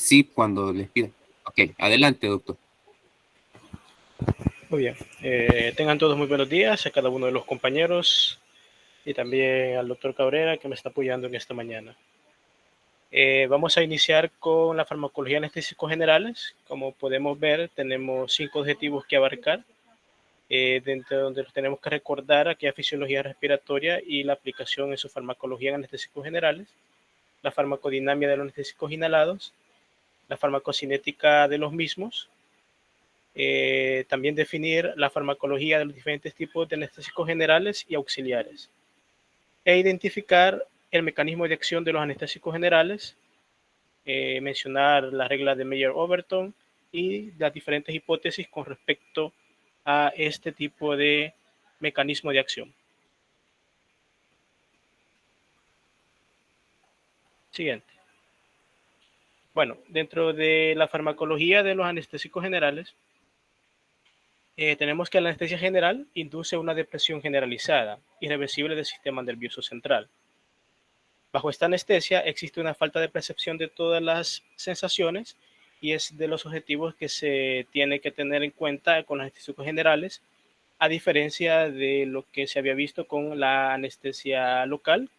sí cuando les pida. Ok, adelante, doctor. Muy bien. Tengan todos muy buenos días a cada uno de los compañeros y también al doctor Cabrera que me está apoyando en esta mañana. Vamos a iniciar con la farmacología anestésicos generales. Como podemos ver, tenemos 5 objetivos que abarcar, dentro de donde tenemos que recordar aquella fisiología respiratoria y la aplicación en su farmacología en anestésicos generales, la farmacodinamia de los anestésicos inhalados, la farmacocinética de los mismos, también definir la farmacología de los diferentes tipos de anestésicos generales y auxiliares, e identificar el mecanismo de acción de los anestésicos generales, mencionar la regla de Meyer-Overton y las diferentes hipótesis con respecto a este tipo de mecanismo de acción. Siguiente. Bueno, dentro de la farmacología de los anestésicos generales, tenemos que la anestesia general induce una depresión generalizada, irreversible del sistema nervioso central. Bajo esta anestesia existe una falta de percepción de todas las sensaciones y es de los objetivos que se tiene que tener en cuenta con los anestésicos generales, a diferencia de lo que se había visto con la anestesia local,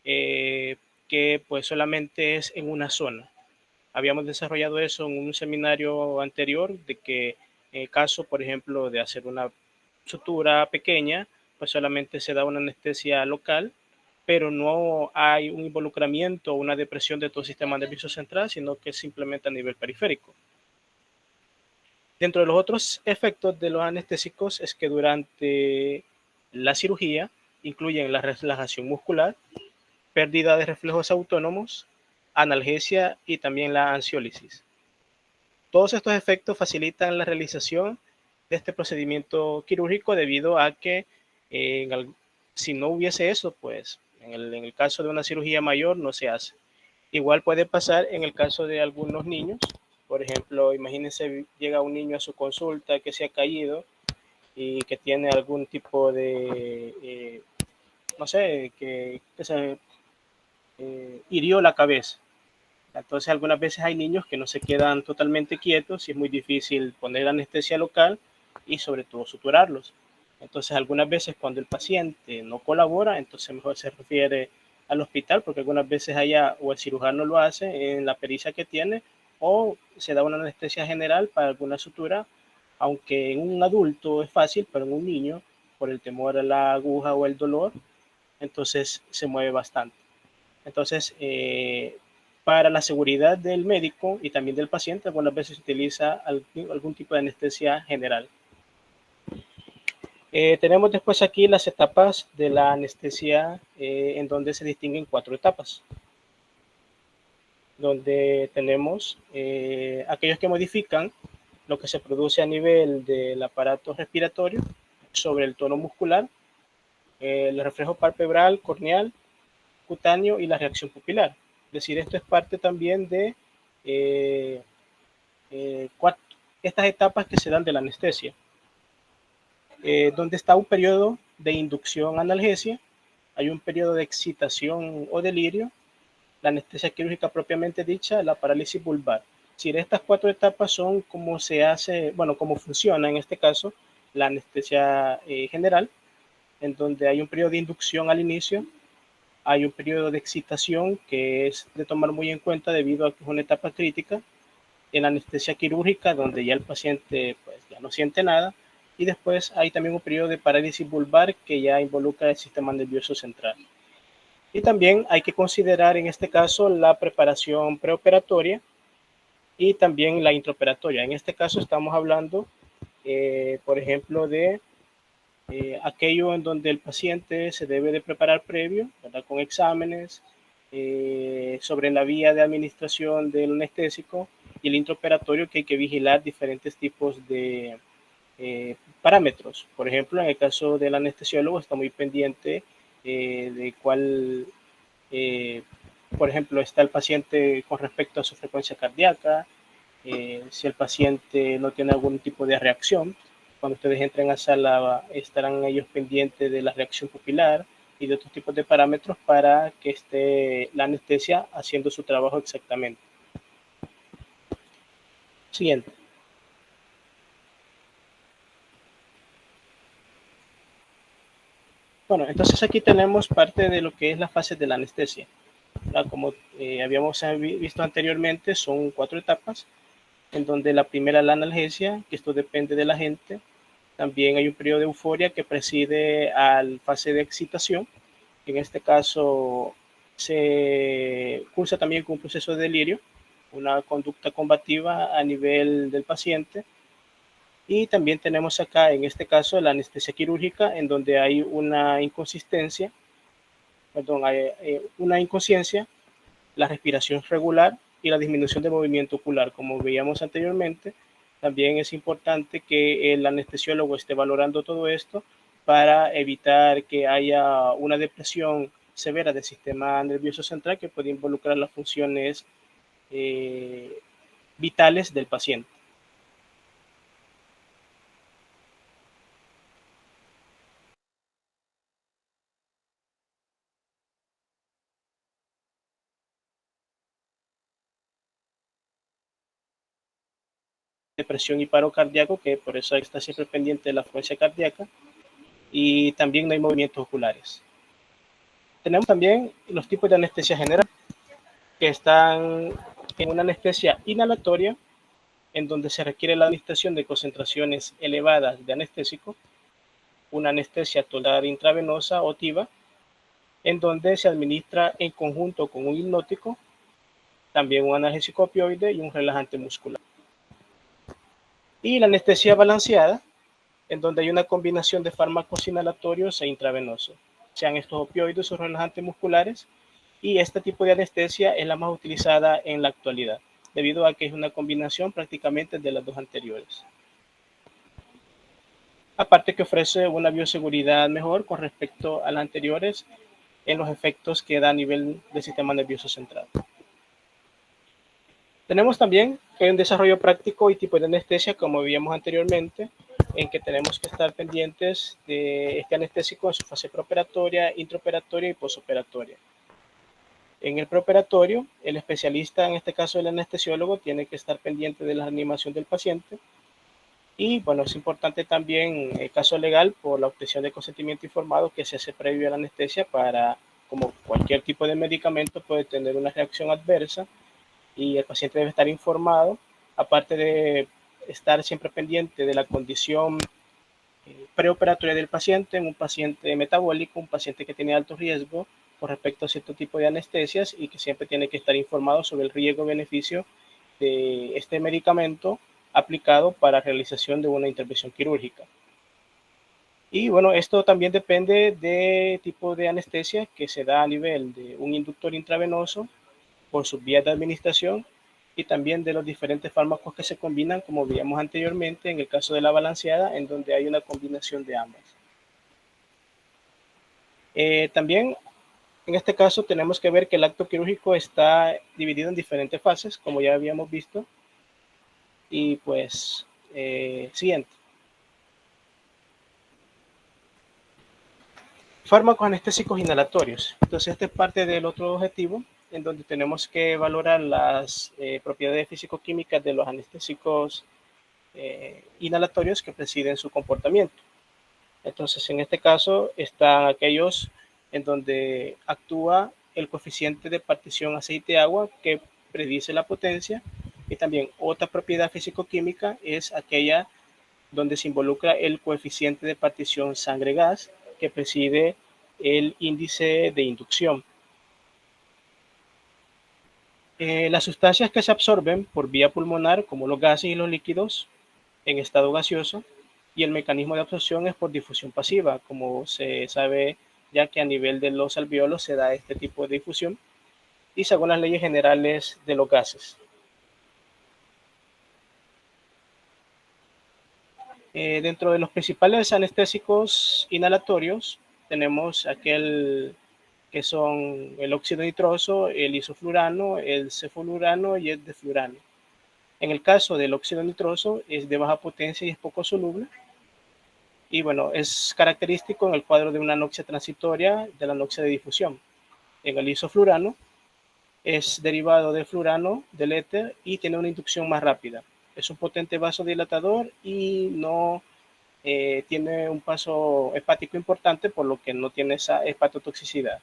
que pues solamente es en una zona. Habíamos desarrollado eso en un seminario anterior, de que en el caso, por ejemplo, de hacer una sutura pequeña, pues solamente se da una anestesia local, pero no hay un involucramiento o una depresión de todo el sistema nervioso central, sino que es simplemente a nivel periférico. Dentro de los otros efectos de los anestésicos es que durante la cirugía incluyen la relajación muscular, pérdida de reflejos autónomos, analgesia y también la ansiólisis. Todos estos efectos facilitan la realización de este procedimiento quirúrgico debido a que si no hubiese eso, pues en el caso de una cirugía mayor no se hace. Igual puede pasar en el caso de algunos niños. Por ejemplo, imagínense, llega un niño a su consulta que se ha caído y que tiene algún tipo de, no sé, que se hirió la cabeza. Entonces, algunas veces hay niños que no se quedan totalmente quietos y es muy difícil poner anestesia local y sobre todo suturarlos. Entonces, algunas veces cuando el paciente no colabora, entonces mejor se refiere al hospital, porque algunas veces allá o el cirujano lo hace en la pericia que tiene, o se da una anestesia general para alguna sutura, aunque en un adulto es fácil, pero en un niño, por el temor a la aguja o el dolor, entonces se mueve bastante. Entonces, para la seguridad del médico y también del paciente, algunas veces se utiliza algún tipo de anestesia general. Tenemos después aquí las etapas de la anestesia, en donde se distinguen 4 etapas, donde tenemos aquellos que modifican lo que se produce a nivel del aparato respiratorio sobre el tono muscular, el reflejo palpebral, corneal, cutáneo y la reacción pupilar. Es decir, esto es parte también de eh, eh, estas etapas que se dan de la anestesia, donde está un periodo de inducción analgesia, hay un periodo de excitación o delirio, la anestesia quirúrgica propiamente dicha, la parálisis vulvar. Si estas 4 etapas son como se hace, bueno, cómo funciona en este caso la anestesia general, en donde hay un periodo de inducción al inicio, hay un periodo de excitación que es de tomar muy en cuenta debido a que es una etapa crítica, en la anestesia quirúrgica donde ya el paciente pues ya no siente nada, y después hay también un periodo de parálisis vulvar que ya involucra el sistema nervioso central. Y también hay que considerar en este caso la preparación preoperatoria y también la intraoperatoria. En este caso estamos hablando, por ejemplo, de aquello en donde el paciente se debe de preparar previo, ¿verdad? Con exámenes sobre la vía de administración del anestésico, y el intraoperatorio, que hay que vigilar diferentes tipos de parámetros. Por ejemplo, en el caso del anestesiólogo está muy pendiente de cuál, eh, por ejemplo, está el paciente con respecto a su frecuencia cardíaca, si el paciente no tiene algún tipo de reacción. Cuando ustedes entren a sala estarán ellos pendientes de la reacción pupilar y de otros tipos de parámetros para que esté la anestesia haciendo su trabajo exactamente. Siguiente. Bueno, entonces aquí tenemos parte de lo que es la fase de la anestesia. Como habíamos visto anteriormente, son 4 etapas, en donde la primera es la analgesia, que esto depende de la gente. También hay un periodo de euforia que preside a la fase de excitación, que en este caso se cursa también con un proceso de delirio, una conducta combativa a nivel del paciente. Y también tenemos acá, en este caso, la anestesia quirúrgica, en donde hay una inconsistencia, perdón, hay una inconsciencia, la respiración regular y la disminución de movimiento ocular. Como veíamos anteriormente, también es importante que el anestesiólogo esté valorando todo esto para evitar que haya una depresión severa del sistema nervioso central que puede involucrar las funciones eh, vitales del paciente. Depresión y paro cardíaco, que por eso hay que estar siempre pendiente de la frecuencia cardíaca, y también no hay movimientos oculares. Tenemos también los tipos de anestesia general, que están en una anestesia inhalatoria, en donde se requiere la administración de concentraciones elevadas de anestésico, una anestesia total intravenosa o TIVA, en donde se administra en conjunto con un hipnótico, también un analgésico opioide y un relajante muscular. Y la anestesia balanceada, en donde hay una combinación de fármacos inhalatorios e intravenosos, sean estos opioides o relajantes musculares, y este tipo de anestesia es la más utilizada en la actualidad, debido a que es una combinación prácticamente de las dos anteriores. Aparte que ofrece una bioseguridad mejor con respecto a las anteriores en los efectos que da a nivel del sistema nervioso central. Tenemos también un desarrollo práctico y tipo de anestesia, como veíamos anteriormente, en que tenemos que estar pendientes de este anestésico en su fase preoperatoria, intraoperatoria y posoperatoria. En el preoperatorio, el especialista, en este caso el anestesiólogo, tiene que estar pendiente de la animación del paciente. Y bueno, es importante también el caso legal por la obtención de consentimiento informado que se hace previo a la anestesia para, como cualquier tipo de medicamento, puede tener una reacción adversa y el paciente debe estar informado, aparte de estar siempre pendiente de la condición preoperatoria del paciente, un paciente metabólico, un paciente que tiene alto riesgo con respecto a cierto tipo de anestesias y que siempre tiene que estar informado sobre el riesgo-beneficio de este medicamento aplicado para realización de una intervención quirúrgica. Y bueno, esto también depende de tipo de anestesia que se da a nivel de un inductor intravenoso por sus vías de administración y también de los diferentes fármacos que se combinan, como veíamos anteriormente en el caso de la balanceada, en donde hay una combinación de ambas. También en este caso tenemos que ver que el acto quirúrgico está dividido en diferentes fases, como ya habíamos visto. Y pues, siguiente. Fármacos anestésicos inhalatorios. Entonces, este es parte del otro objetivo, en donde tenemos que valorar las propiedades físico-químicas de los anestésicos inhalatorios que presiden su comportamiento. Entonces, en este caso, están aquellos en donde actúa el coeficiente de partición aceite-agua que predice la potencia, y también otra propiedad físico-química es aquella donde se involucra el coeficiente de partición sangre-gas que preside el índice de inducción. Las sustancias que se absorben por vía pulmonar, como los gases y los líquidos en estado gaseoso, y el mecanismo de absorción es por difusión pasiva, como se sabe ya que a nivel de los alveolos se da este tipo de difusión, y según las leyes generales de los gases. Dentro de los principales anestésicos inhalatorios tenemos aquel que son el óxido nitroso, el isoflurano, el cefalurano y el deflurano. En el caso del óxido nitroso es de baja potencia y es poco soluble. Y bueno, es característico en el cuadro de una anoxia transitoria de la anoxia de difusión. En el isoflurano es derivado del flurano, del éter, y tiene una inducción más rápida. Es un potente vasodilatador y no tiene un paso hepático importante, por lo que no tiene esa hepatotoxicidad.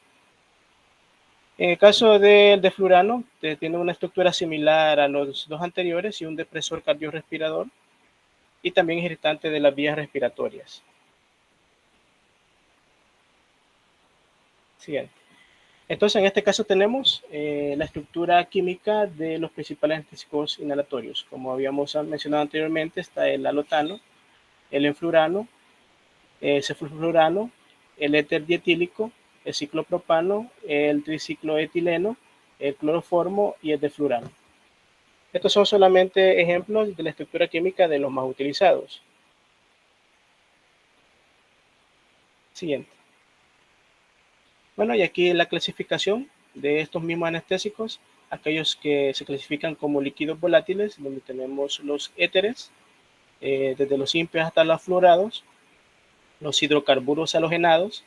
En el caso del deflurano, tiene una estructura similar a los dos anteriores y un depresor cardiorrespirador y también es irritante de las vías respiratorias. Siguiente. Entonces, en este caso tenemos la estructura química de los principales anestésicos inhalatorios. Como habíamos mencionado anteriormente, está el alotano, el enflurano, el cefulfurano, el éter dietílico, el ciclopropano, el tricicloetileno, el cloroformo y el deflurano. Estos son solamente ejemplos de la estructura química de los más utilizados. Siguiente. Bueno, y aquí la clasificación de estos mismos anestésicos, aquellos que se clasifican como líquidos volátiles, donde tenemos los éteres, desde los simples hasta los fluorados, los hidrocarburos halogenados,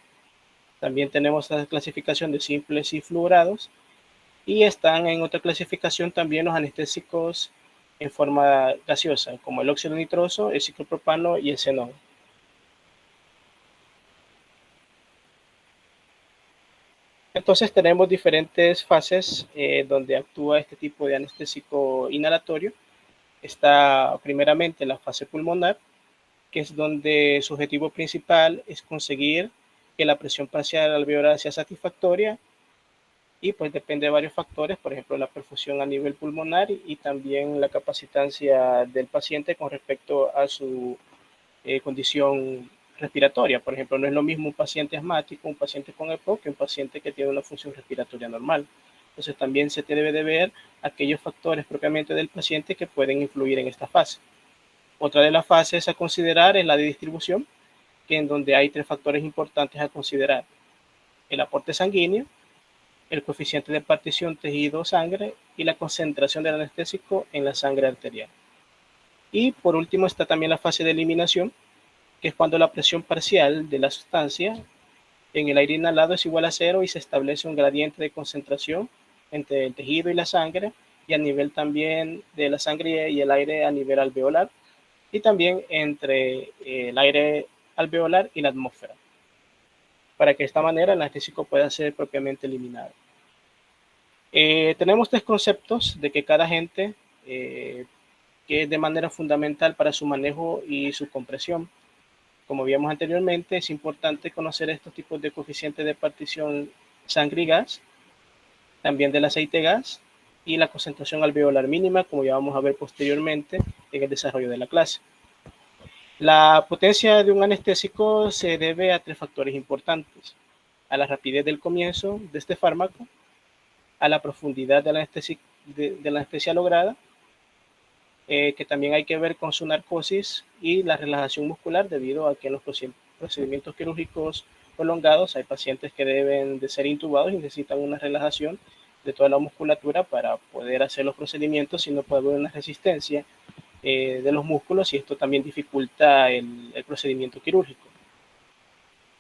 también tenemos la clasificación de simples y fluorados, y están en otra clasificación también los anestésicos en forma gaseosa, como el óxido nitroso, el ciclopropano y el xenón. Entonces tenemos diferentes fases donde actúa este tipo de anestésico inhalatorio. Está primeramente la fase pulmonar, que es donde su objetivo principal es conseguir que la presión parcial alveolar sea satisfactoria y pues depende de varios factores, por ejemplo la perfusión a nivel pulmonar y también la capacitancia del paciente con respecto a su condición respiratoria. Por ejemplo, no es lo mismo un paciente asmático, un paciente con EPOC, que un paciente que tiene una función respiratoria normal. Entonces también se debe de ver aquellos factores propiamente del paciente que pueden influir en esta fase. Otra de las fases a considerar es la de distribución, que en donde hay tres factores importantes a considerar: el aporte sanguíneo, el coeficiente de partición tejido-sangre y la concentración del anestésico en la sangre arterial. Y por último está también la fase de eliminación, que es cuando la presión parcial de la sustancia en el aire inhalado es igual a cero y se establece un gradiente de concentración entre el tejido y la sangre, y a nivel también de la sangre y el aire a nivel alveolar, y también entre el aire alveolar y la atmósfera, para que de esta manera el anestésico pueda ser propiamente eliminado. Tenemos tres conceptos de que cada agente que es de manera fundamental para su manejo y su compresión. Como vimos anteriormente, es importante conocer estos tipos de coeficientes de partición sangre y gas, también del aceite gas y la concentración alveolar mínima, como ya vamos a ver posteriormente en el desarrollo de la clase. La potencia de un anestésico se debe a tres factores importantes: a la rapidez del comienzo de este fármaco, a la profundidad de la anestesia lograda, que también hay que ver con su narcosis y la relajación muscular, debido a que en los procedimientos quirúrgicos prolongados hay pacientes que deben de ser intubados y necesitan una relajación de toda la musculatura para poder hacer los procedimientos, si no puede haber una resistencia de los músculos, y esto también dificulta el procedimiento quirúrgico.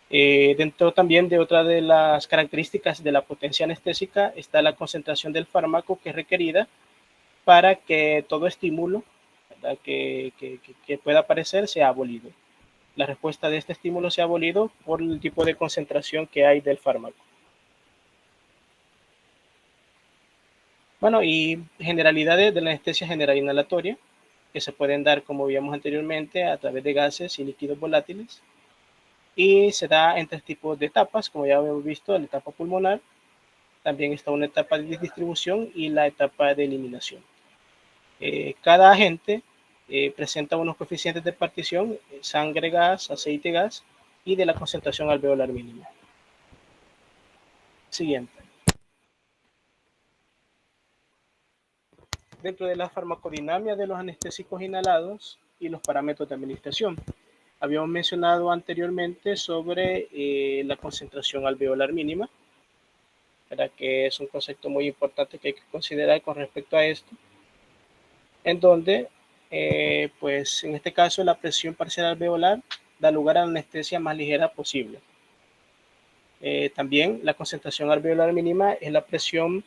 Dentro también de otra de las características de la potencia anestésica está la concentración del fármaco que es requerida para que todo estímulo, ¿verdad?, que pueda aparecer sea abolido. La respuesta de este estímulo sea abolido por el tipo de concentración que hay del fármaco. Bueno, y generalidades de la anestesia general inhalatoria, que se pueden dar, como vimos anteriormente, a través de gases y líquidos volátiles, y se da en tres tipos de etapas, como ya hemos visto: la etapa pulmonar, también está una etapa de distribución y la etapa de eliminación. Cada agente presenta unos coeficientes de partición: sangre gas, aceite gas y de la concentración alveolar mínima. Siguiente. Dentro de la farmacodinámica de los anestésicos inhalados y los parámetros de administración, habíamos mencionado anteriormente sobre la concentración alveolar mínima, ¿verdad?, que es un concepto muy importante que hay que considerar con respecto a esto, en donde pues en este caso la presión parcial alveolar da lugar a la anestesia más ligera posible. También la concentración alveolar mínima es la presión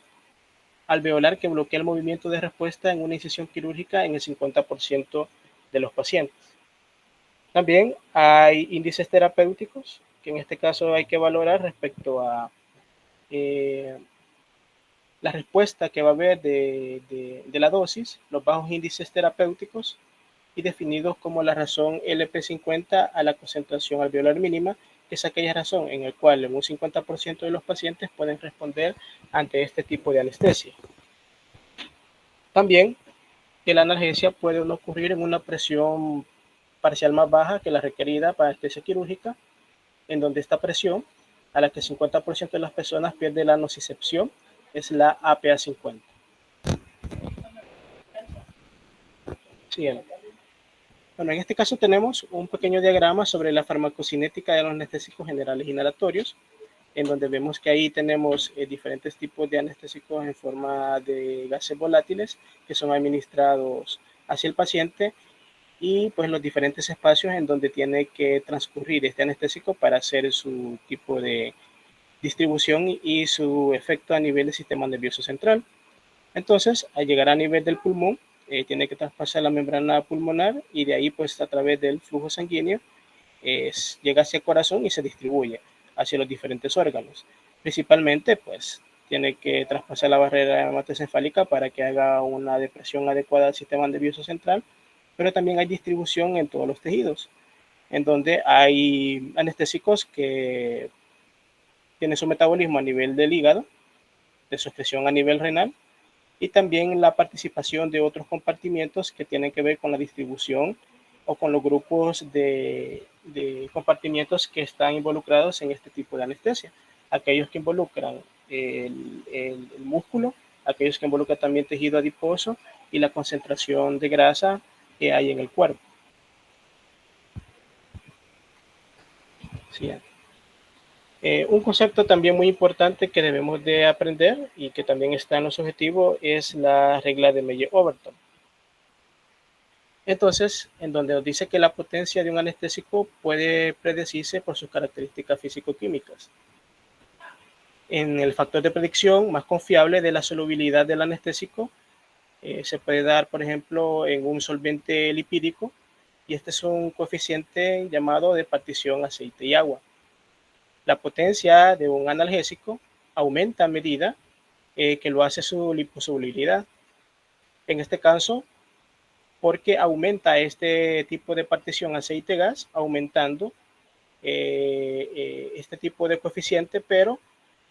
alveolar que bloquea el movimiento de respuesta en una incisión quirúrgica en el 50% de los pacientes. También hay índices terapéuticos, que en este caso hay que valorar respecto a la respuesta que va a haber de la dosis, los bajos índices terapéuticos, y definidos como la razón LP50 a la concentración alveolar mínima, que es aquella razón en la cual en un 50% de los pacientes pueden responder ante este tipo de anestesia. También que la analgesia puede ocurrir en una presión parcial más baja que la requerida para anestesia quirúrgica, en donde esta presión, a la que el 50% de las personas pierde la nocicepción, es la APA50. Siguiente. Bueno, en este caso tenemos un pequeño diagrama sobre la farmacocinética de los anestésicos generales inhalatorios, en donde vemos que ahí tenemos diferentes tipos de anestésicos en forma de gases volátiles que son administrados hacia el paciente y pues los diferentes espacios en donde tiene que transcurrir este anestésico para hacer su tipo de distribución y su efecto a nivel del sistema nervioso central. Entonces, al llegar a nivel del pulmón, tiene que traspasar la membrana pulmonar y de ahí pues a través del flujo sanguíneo llega hacia el corazón y se distribuye hacia los diferentes órganos. Principalmente pues tiene que traspasar la barrera hematocefálica para que haga una depresión adecuada al sistema nervioso central, pero también hay distribución en todos los tejidos, en donde hay anestésicos que tienen su metabolismo a nivel del hígado, de su excreción a nivel renal, y también la participación de otros compartimientos que tienen que ver con la distribución o con los grupos de compartimientos que están involucrados en este tipo de anestesia. Aquellos que involucran el músculo, aquellos que involucran también tejido adiposo y la concentración de grasa que hay en el cuerpo. Sí. Un concepto también muy importante que debemos de aprender y que también está en los objetivos es la regla de Meyer-Overton. Entonces, en donde nos dice que la potencia de un anestésico puede predecirse por sus características físico-químicas. En el factor de predicción más confiable de la solubilidad del anestésico se puede dar, por ejemplo, en un solvente lipídico, y este es un coeficiente llamado de partición aceite y agua. La potencia de un analgésico aumenta a medida que lo hace su liposolubilidad. En este caso, porque aumenta este tipo de partición aceite-gas, aumentando este tipo de coeficiente, pero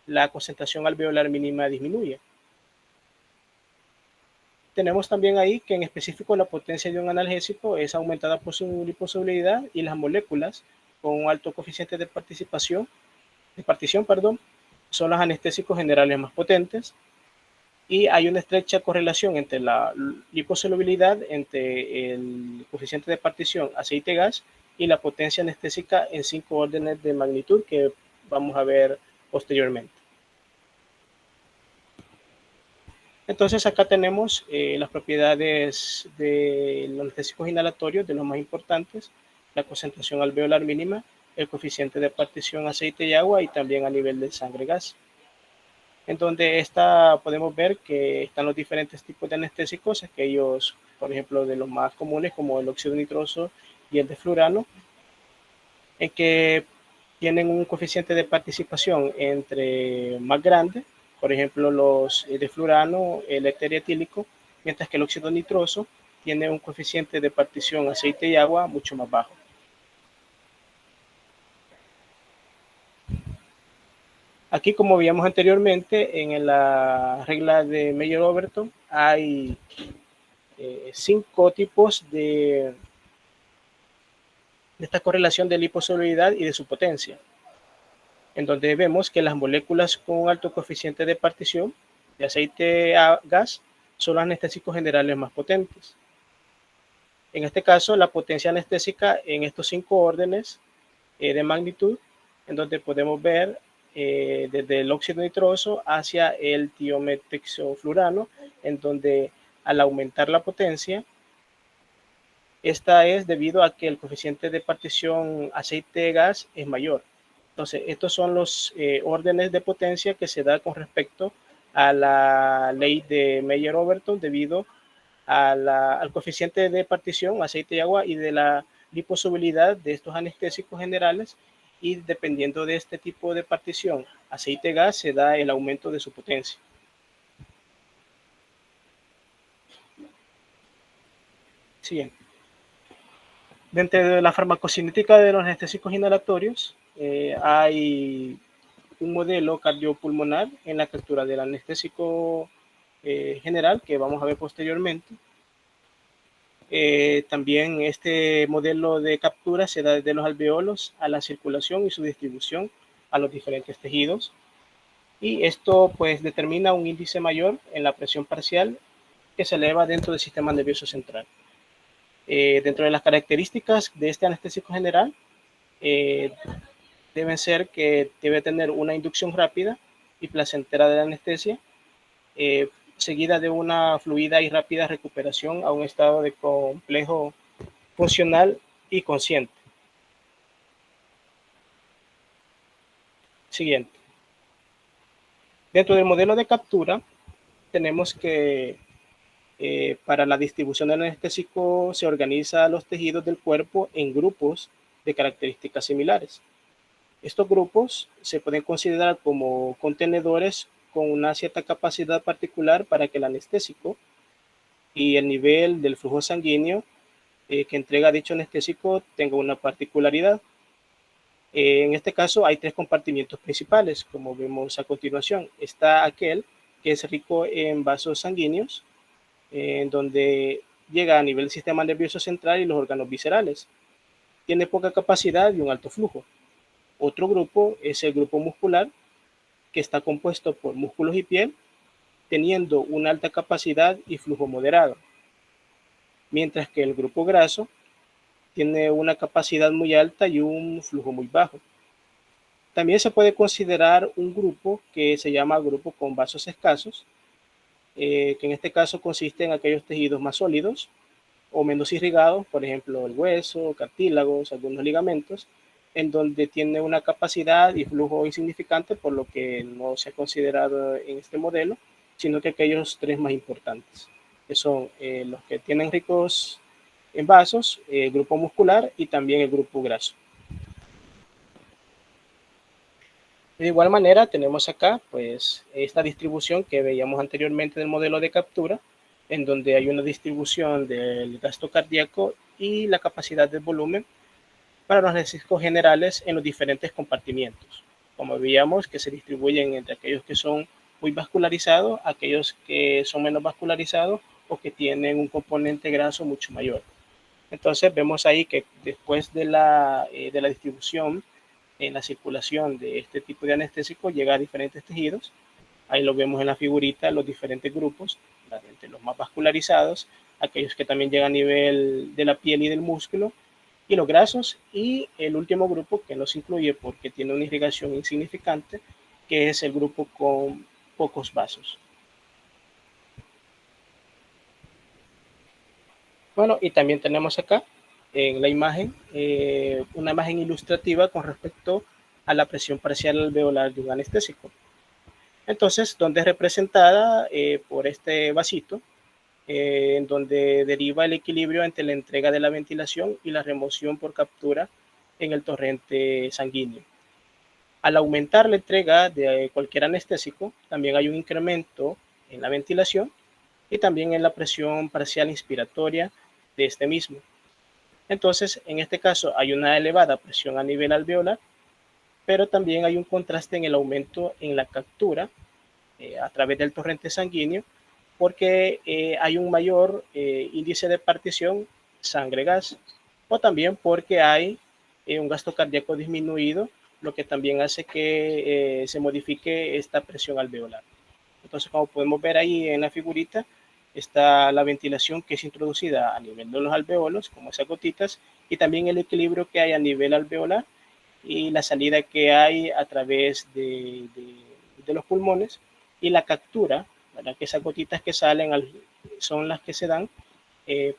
la concentración alveolar mínima disminuye. Tenemos también ahí que en específico la potencia de un analgésico es aumentada por su liposolubilidad y las moléculas con un alto coeficiente de partición, son los anestésicos generales más potentes, y hay una estrecha correlación entre la liposolubilidad, entre el coeficiente de partición aceite-gas y la potencia anestésica en 5 órdenes de magnitud que vamos a ver posteriormente. Entonces acá tenemos las propiedades de los anestésicos inhalatorios, de los más importantes: la concentración alveolar mínima, el coeficiente de partición aceite y agua, y también a nivel de sangre-gas. En donde podemos ver que están los diferentes tipos de anestésicos, aquellos, por ejemplo, de los más comunes como el óxido nitroso y el deflurano, en que tienen un coeficiente de participación entre más grande, por ejemplo, los deflurano, el éter etílico, mientras que el óxido nitroso tiene un coeficiente de partición aceite y agua mucho más bajo. Aquí, como veíamos anteriormente, en la regla de Meyer-Overton hay 5 tipos de esta correlación de liposolubilidad y de su potencia, en donde vemos que las moléculas con alto coeficiente de partición de aceite a gas son los anestésicos generales más potentes. En este caso, la potencia anestésica en estos 5 órdenes de magnitud, en donde podemos ver desde el óxido nitroso hacia el tiometixoflurano, en donde al aumentar la potencia, esta es debido a que el coeficiente de partición aceite-gas es mayor. Entonces, estos son los órdenes de potencia que se da con respecto a la ley de Meyer-Overton debido al coeficiente de partición, aceite y agua, y de la liposolubilidad de estos anestésicos generales, y dependiendo de este tipo de partición aceite-gas se da el aumento de su potencia. Siguiente. Dentro de la farmacocinética de los anestésicos inhalatorios, hay un modelo cardiopulmonar en la captura del anestésico general que vamos a ver posteriormente. También este modelo de captura se da desde los alveolos a la circulación y su distribución a los diferentes tejidos. Y esto pues determina un índice mayor en la presión parcial que se eleva dentro del sistema nervioso central. Dentro de las características de este anestésico general, deben ser que debe tener una inducción rápida y placentera de la anestesia, seguida de una fluida y rápida recuperación a un estado de complejo funcional y consciente. Siguiente. Dentro del modelo de captura, tenemos que para la distribución del anestésico se organiza los tejidos del cuerpo en grupos de características similares. Estos grupos se pueden considerar como contenedores con una cierta capacidad particular para que el anestésico y el nivel del flujo sanguíneo que entrega dicho anestésico tenga una particularidad. En este caso hay tres compartimientos principales, como vemos a continuación. Está aquel que es rico en vasos sanguíneos, en donde llega a nivel del sistema nervioso central y los órganos viscerales. Tiene poca capacidad y un alto flujo. Otro grupo es el grupo muscular, que está compuesto por músculos y piel, teniendo una alta capacidad y flujo moderado. Mientras que el grupo graso tiene una capacidad muy alta y un flujo muy bajo. También se puede considerar un grupo que se llama grupo con vasos escasos, que en este caso consiste en aquellos tejidos más sólidos o menos irrigados, por ejemplo el hueso, cartílagos, algunos ligamentos, en donde tiene una capacidad y flujo insignificante, por lo que no se ha considerado en este modelo, sino que aquellos tres más importantes, que son los que tienen ricos en vasos, el grupo muscular y también el grupo graso. De igual manera tenemos acá pues esta distribución que veíamos anteriormente del modelo de captura, en donde hay una distribución del gasto cardíaco y la capacidad de volumen para los anestésicos generales en los diferentes compartimientos. Como veíamos que se distribuyen entre aquellos que son muy vascularizados, aquellos que son menos vascularizados o que tienen un componente graso mucho mayor. Entonces vemos ahí que después de la distribución en la circulación de este tipo de anestésico llega a diferentes tejidos. Ahí lo vemos en la figurita, los diferentes grupos, entre los más vascularizados, aquellos que también llegan a nivel de la piel y del músculo, y los grasos, y el último grupo que no se incluye porque tiene una irrigación insignificante, que es el grupo con pocos vasos. Bueno, y también tenemos acá en la imagen una imagen ilustrativa con respecto a la presión parcial alveolar de un anestésico. Entonces, donde es representada por este vasito, en donde deriva el equilibrio entre la entrega de la ventilación y la remoción por captura en el torrente sanguíneo. Al aumentar la entrega de cualquier anestésico, también hay un incremento en la ventilación y también en la presión parcial inspiratoria de este mismo. Entonces, en este caso hay una elevada presión a nivel alveolar, pero también hay un contraste en el aumento en la captura a través del torrente sanguíneo, porque hay un mayor índice de partición sangre-gas, o también porque hay un gasto cardíaco disminuido, lo que también hace que se modifique esta presión alveolar. Entonces, como podemos ver ahí en la figurita, está la ventilación que es introducida a nivel de los alveolos, como esas gotitas, y también el equilibrio que hay a nivel alveolar y la salida que hay a través de los pulmones, y la captura, ¿verdad? Que esas gotitas que salen son las que se dan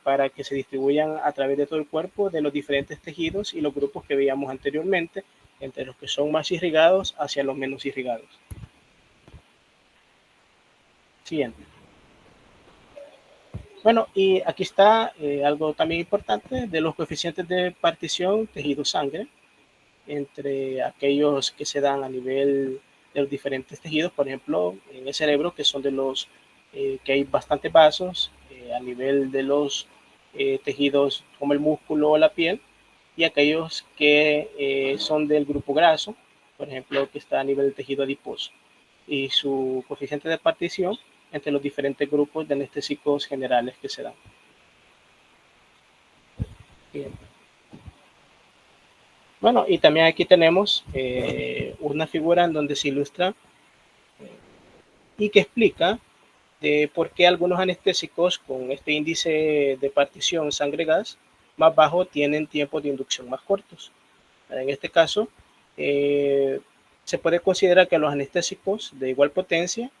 para que se distribuyan a través de todo el cuerpo de los diferentes tejidos y los grupos que veíamos anteriormente, entre los que son más irrigados hacia los menos irrigados. Siguiente. Bueno, y aquí está algo también importante de los coeficientes de partición tejido-sangre entre aquellos que se dan a nivel de los diferentes tejidos, por ejemplo, en el cerebro, que son de los que hay bastantes vasos, a nivel de los tejidos como el músculo o la piel, y aquellos que son del grupo graso, por ejemplo, que está a nivel del tejido adiposo, y su coeficiente de partición entre los diferentes grupos de anestésicos generales que se dan. Bien. Bueno, y también aquí tenemos una figura en donde se ilustra y que explica de por qué algunos anestésicos con este índice de partición sangre-gas más bajo tienen tiempos de inducción más cortos. En este caso, se puede considerar que los anestésicos de igual potencia,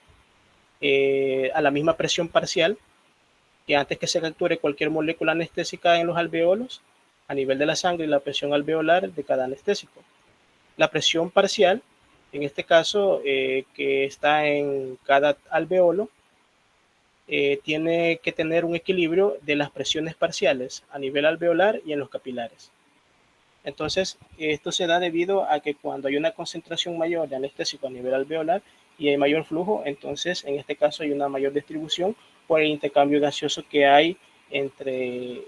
a la misma presión parcial, que antes que se capture cualquier molécula anestésica en los alveolos, a nivel de la sangre y la presión alveolar de cada anestésico. La presión parcial, en este caso, que está en cada alveolo, tiene que tener un equilibrio de las presiones parciales a nivel alveolar y en los capilares. Entonces, esto se da debido a que cuando hay una concentración mayor de anestésico a nivel alveolar y hay mayor flujo, entonces en este caso hay una mayor distribución por el intercambio gaseoso que hay entre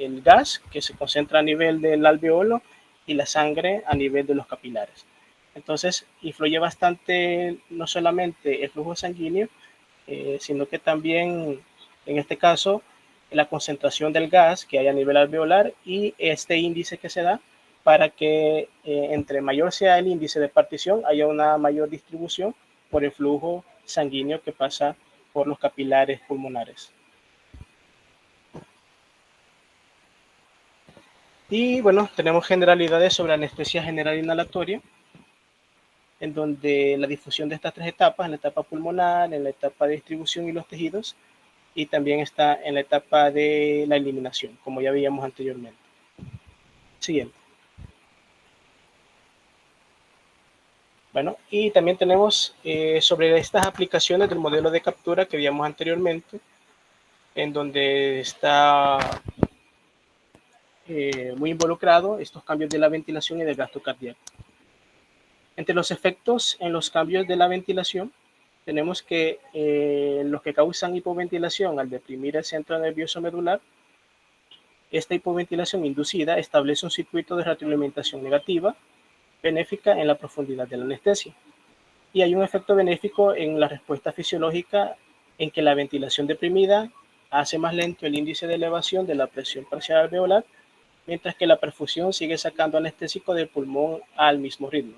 el gas que se concentra a nivel del alveolo y la sangre a nivel de los capilares. Entonces, influye bastante no solamente el flujo sanguíneo, sino que también, en este caso, la concentración del gas que hay a nivel alveolar y este índice que se da para que entre mayor sea el índice de partición, haya una mayor distribución por el flujo sanguíneo que pasa por los capilares pulmonares. Y bueno, tenemos generalidades sobre anestesia general inhalatoria, en donde la difusión de estas tres etapas, en la etapa pulmonar, en la etapa de distribución y los tejidos, y también está en la etapa de la eliminación, como ya veíamos anteriormente. Siguiente. Bueno, y también tenemos sobre estas aplicaciones del modelo de captura que veíamos anteriormente, en donde está muy involucrado estos cambios de la ventilación y del gasto cardíaco. Entre los efectos en los cambios de la ventilación, tenemos que los que causan hipoventilación al deprimir el centro nervioso medular, esta hipoventilación inducida establece un circuito de retroalimentación negativa benéfica en la profundidad de la anestesia. Y hay un efecto benéfico en la respuesta fisiológica en que la ventilación deprimida hace más lento el índice de elevación de la presión parcial alveolar, mientras que la perfusión sigue sacando anestésico del pulmón al mismo ritmo.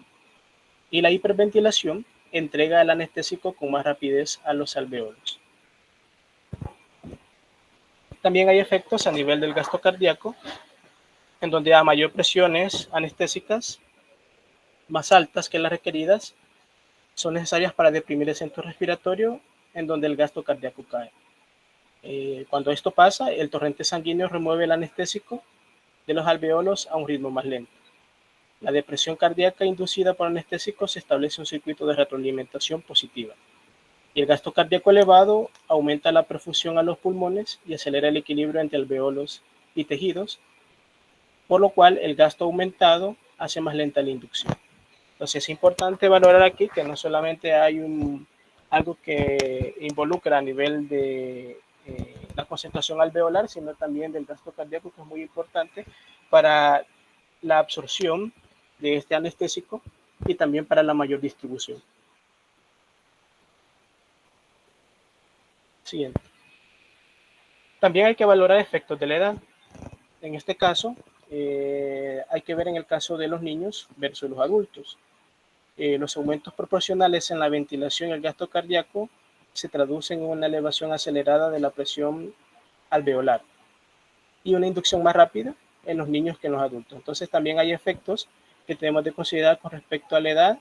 Y la hiperventilación entrega el anestésico con más rapidez a los alveolos. También hay efectos a nivel del gasto cardíaco, en donde a mayor presiones anestésicas más altas que las requeridas son necesarias para deprimir el centro respiratorio, en donde el gasto cardíaco cae. Cuando esto pasa, el torrente sanguíneo remueve el anestésico de los alveolos a un ritmo más lento. La depresión cardíaca inducida por anestésico se establece un circuito de retroalimentación positiva. Y el gasto cardíaco elevado aumenta la perfusión a los pulmones y acelera el equilibrio entre alveolos y tejidos, por lo cual el gasto aumentado hace más lenta la inducción. Entonces es importante valorar aquí que no solamente hay algo que involucra a nivel de la concentración alveolar, sino también del gasto cardíaco, que es muy importante para la absorción de este anestésico y también para la mayor distribución. Siguiente. También hay que valorar efectos de la edad. En este caso, hay que ver en el caso de los niños versus los adultos. Los aumentos proporcionales en la ventilación y el gasto cardíaco se traducen en una elevación acelerada de la presión alveolar y una inducción más rápida en los niños que en los adultos. Entonces también hay efectos que tenemos de considerar con respecto a la edad,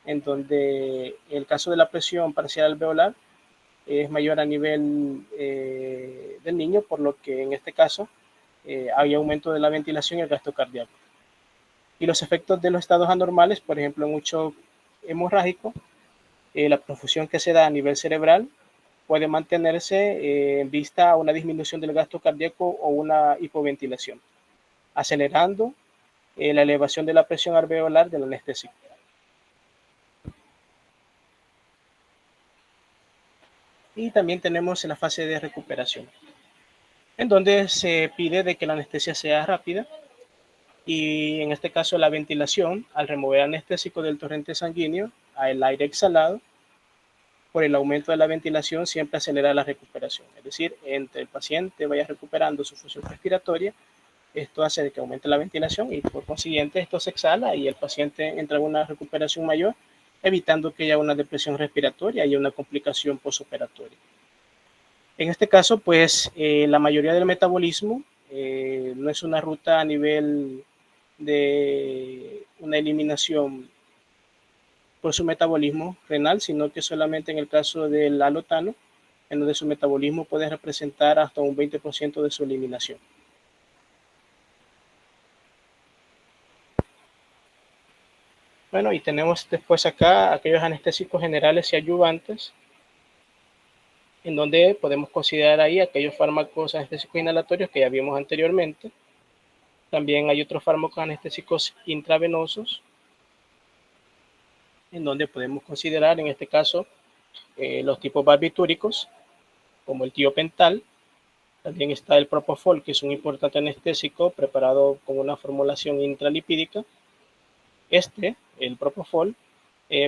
en donde el caso de la presión parcial alveolar es mayor a nivel del niño, por lo que en este caso hay aumento de la ventilación y el gasto cardíaco. Y los efectos de los estados anormales, por ejemplo, en mucho hemorrágico, la profusión que se da a nivel cerebral puede mantenerse en vista a una disminución del gasto cardíaco o una hipoventilación, acelerando la elevación de la presión alveolar del anestésico. Y también tenemos la fase de recuperación, en donde se pide de que la anestesia sea rápida y en este caso la ventilación, al remover el anestésico del torrente sanguíneo al aire exhalado, por el aumento de la ventilación siempre acelera la recuperación. Es decir, entre el paciente vaya recuperando su función respiratoria, esto hace de que aumente la ventilación y por consiguiente esto se exhala y el paciente entra en una recuperación mayor, evitando que haya una depresión respiratoria y una complicación postoperatoria. En este caso, pues la mayoría del metabolismo no es una ruta a nivel de una eliminación por su metabolismo renal, sino que solamente en el caso del alotano, en donde su metabolismo puede representar hasta un 20% de su eliminación. Bueno, y tenemos después acá aquellos anestésicos generales y adyuvantes, en donde podemos considerar ahí aquellos fármacos anestésicos inhalatorios que ya vimos anteriormente. También hay otros fármacos anestésicos intravenosos, en donde podemos considerar en este caso los tipos barbitúricos, como el tiopental. También está el propofol, que es un importante anestésico preparado con una formulación intralipídica. El propofol,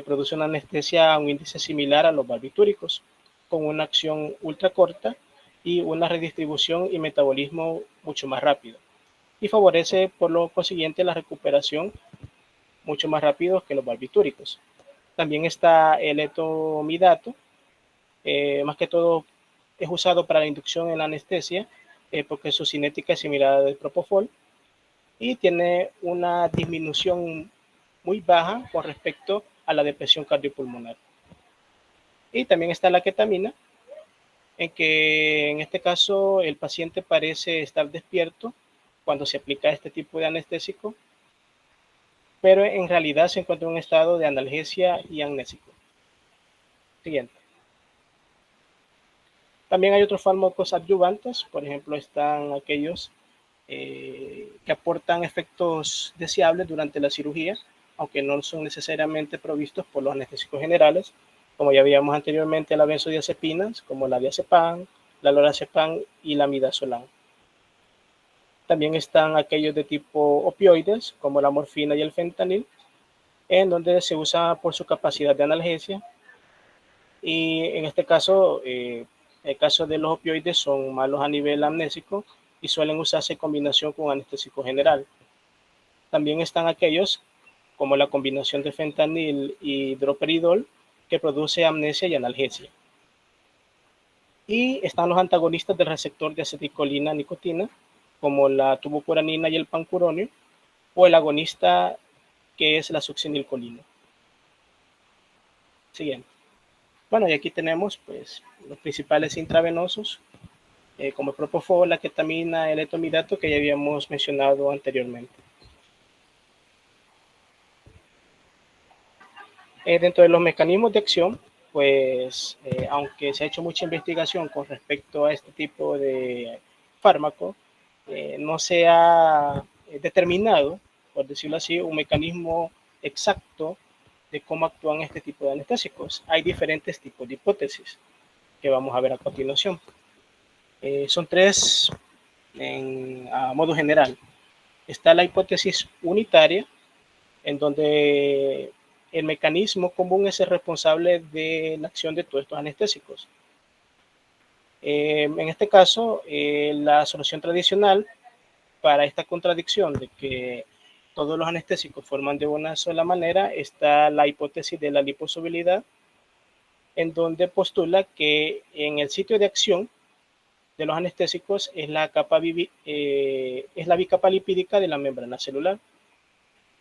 produce una anestesia a un índice similar a los barbitúricos, con una acción ultra corta y una redistribución y metabolismo mucho más rápido. Y favorece por lo consiguiente la recuperación mucho más rápido que los barbitúricos. También está el etomidato, más que todo es usado para la inducción en la anestesia, porque su cinética es similar a la del propofol y tiene una disminución muy baja con respecto a la depresión cardiopulmonar. Y también está la ketamina, en que en este caso el paciente parece estar despierto cuando se aplica este tipo de anestésico, pero en realidad se encuentra en un estado de analgesia y amnésico. Siguiente. También hay otros fármacos adyuvantes, por ejemplo, están aquellos que aportan efectos deseables durante la cirugía, aunque no son necesariamente provistos por los anestésicos generales, como ya veíamos anteriormente las benzodiazepinas, como la diazepam, la lorazepam y la midazolam. También están aquellos de tipo opioides, como la morfina y el fentanil, en donde se usa por su capacidad de analgesia. Y en este caso, el caso de los opioides son malos a nivel amnésico y suelen usarse en combinación con anestésico general. También están aquellos como la combinación de fentanil y droperidol, que produce amnesia y analgesia. Y están los antagonistas del receptor de acetilcolina-nicotina, como la tubocuranina y el pancuronio, o el agonista que es la succinilcolina. Siguiente. Bueno, y aquí tenemos pues los principales intravenosos, como el propofol, la ketamina, el etomidato, que ya habíamos mencionado anteriormente. Dentro de los mecanismos de acción, pues aunque se ha hecho mucha investigación con respecto a este tipo de fármaco, no se ha determinado, por decirlo así, un mecanismo exacto de cómo actúan este tipo de anestésicos. Hay diferentes tipos de hipótesis que vamos a ver a continuación. Son tres a modo general. Está la hipótesis unitaria, en donde el mecanismo común es el responsable de la acción de todos estos anestésicos. En este caso, la solución tradicional para esta contradicción de que todos los anestésicos forman de una sola manera está la hipótesis de la liposolubilidad, en donde postula que en el sitio de acción de los anestésicos es la bicapa lipídica de la membrana celular,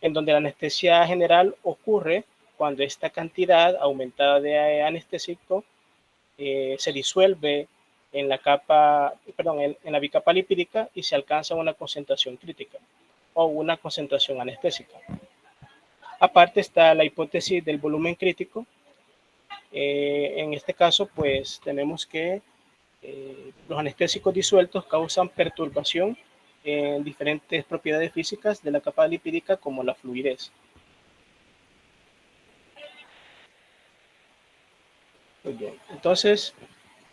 en donde la anestesia general ocurre cuando esta cantidad aumentada de anestésico se disuelve en la bicapa lipídica y se alcanza una concentración crítica o una concentración anestésica. Aparte está la hipótesis del volumen crítico, En este caso, pues tenemos que los anestésicos disueltos causan perturbación en diferentes propiedades físicas de la capa lipídica, como la fluidez. Muy bien. Entonces,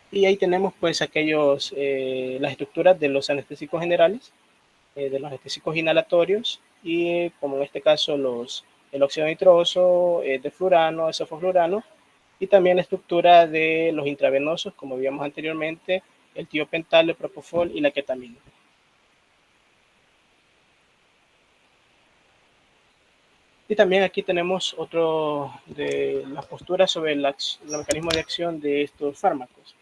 y ahí tenemos pues las estructuras de los anestésicos generales, de los anestésicos inhalatorios, y como en este caso el óxido nitroso, de fluorano, esoflurano, y también la estructura de los intravenosos, como vimos anteriormente, el tiopental, el propofol y la ketamina. Y también aquí tenemos otro de las posturas sobre el mecanismo de acción de estos fármacos.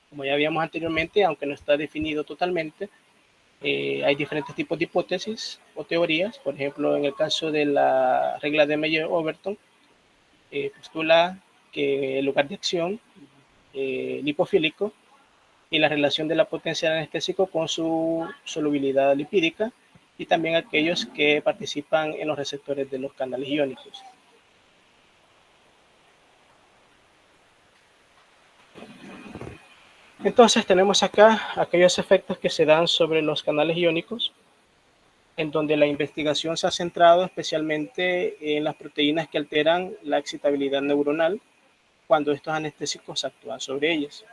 Como ya vimos anteriormente, aunque no está definido totalmente, hay diferentes tipos de hipótesis o teorías. Por ejemplo, en el caso de la regla de Meyer-Overton, postula que el lugar de acción lipofílico y la relación de la potencia del anestésico con su solubilidad lipídica, y también aquellos que participan en los receptores de los canales iónicos. Entonces tenemos acá aquellos efectos que se dan sobre los canales iónicos, en donde la investigación se ha centrado especialmente en las proteínas que alteran la excitabilidad neuronal cuando estos anestésicos actúan sobre ellas.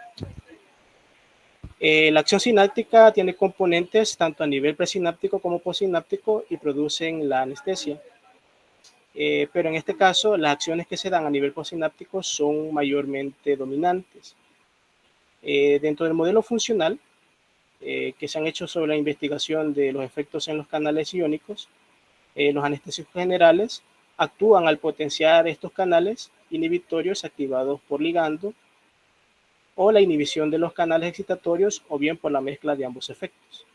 La acción sináptica tiene componentes tanto a nivel presináptico como postsináptico y producen la anestesia. Pero en este caso, las acciones que se dan a nivel postsináptico son mayormente dominantes. Dentro del modelo funcional, que se han hecho sobre la investigación de los efectos en los canales iónicos, los anestésicos generales actúan al potenciar estos canales inhibitorios activados por ligando, o la inhibición de los canales excitatorios, o bien por la mezcla de ambos efectos.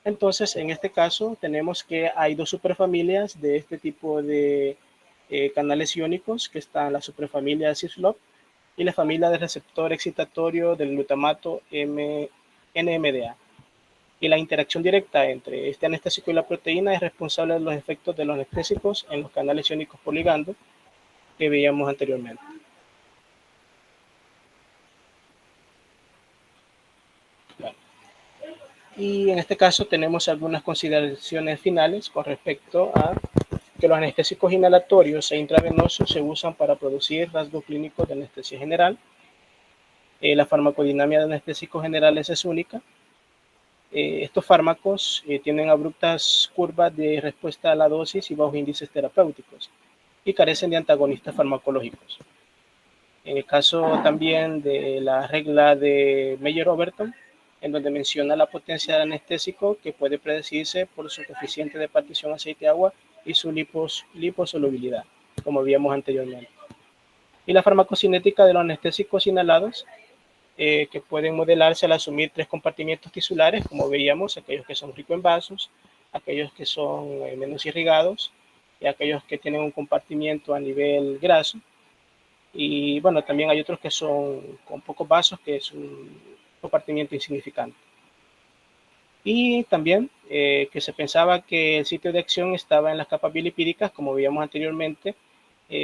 Entonces, en este caso, tenemos que hay dos superfamilias de este tipo de canales iónicos, que están la superfamilia cis-LOP y la familia de receptor excitatorio del glutamato NMDA. Y la interacción directa entre este anestésico y la proteína es responsable de los efectos de los anestésicos en los canales iónicos por ligando que veíamos anteriormente. Bueno. Y en este caso tenemos algunas consideraciones finales con respecto a que los anestésicos inhalatorios e intravenosos se usan para producir rasgos clínicos de anestesia general. La farmacodinámica de anestésicos generales es única. Estos fármacos tienen abruptas curvas de respuesta a la dosis y bajos índices terapéuticos y carecen de antagonistas farmacológicos. En el caso también de la regla de Meyer-Overton, en donde menciona la potencia del anestésico, que puede predecirse por su coeficiente de partición aceite-agua y su liposolubilidad, como vimos anteriormente. Y la farmacocinética de los anestésicos inhalados, que pueden modelarse al asumir tres compartimientos tisulares, como veíamos, aquellos que son ricos en vasos, aquellos que son menos irrigados y aquellos que tienen un compartimiento a nivel graso. Y bueno, también hay otros que son con pocos vasos, que es un compartimiento insignificante. Y también que se pensaba que el sitio de acción estaba en las capas bilipídicas, como veíamos anteriormente,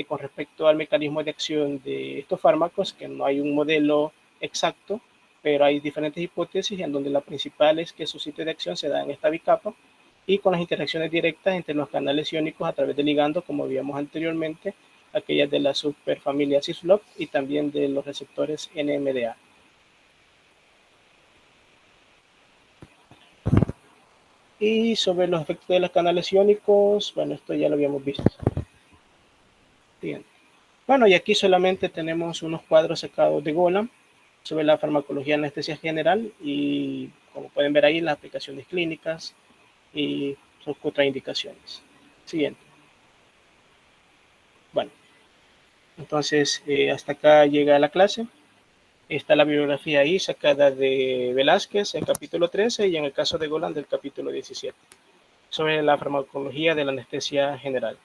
con respecto al mecanismo de acción de estos fármacos, que no hay un modelo exacto, pero hay diferentes hipótesis, en donde la principal es que su sitio de acción se da en esta bicapa y con las interacciones directas entre los canales iónicos a través de ligando, como veíamos anteriormente, aquellas de la superfamilia cis-LOP y también de los receptores NMDA. Y sobre los efectos de los canales iónicos, bueno, esto ya lo habíamos visto. Bien. Bueno, y aquí solamente tenemos unos cuadros sacados de Golan sobre la farmacología de anestesia general y, como pueden ver ahí, las aplicaciones clínicas y sus contraindicaciones. Siguiente. Bueno, entonces hasta acá llega la clase. Está la bibliografía ahí sacada de Velázquez, el capítulo 13, y en el caso de Golan del capítulo 17, sobre la farmacología de la anestesia general.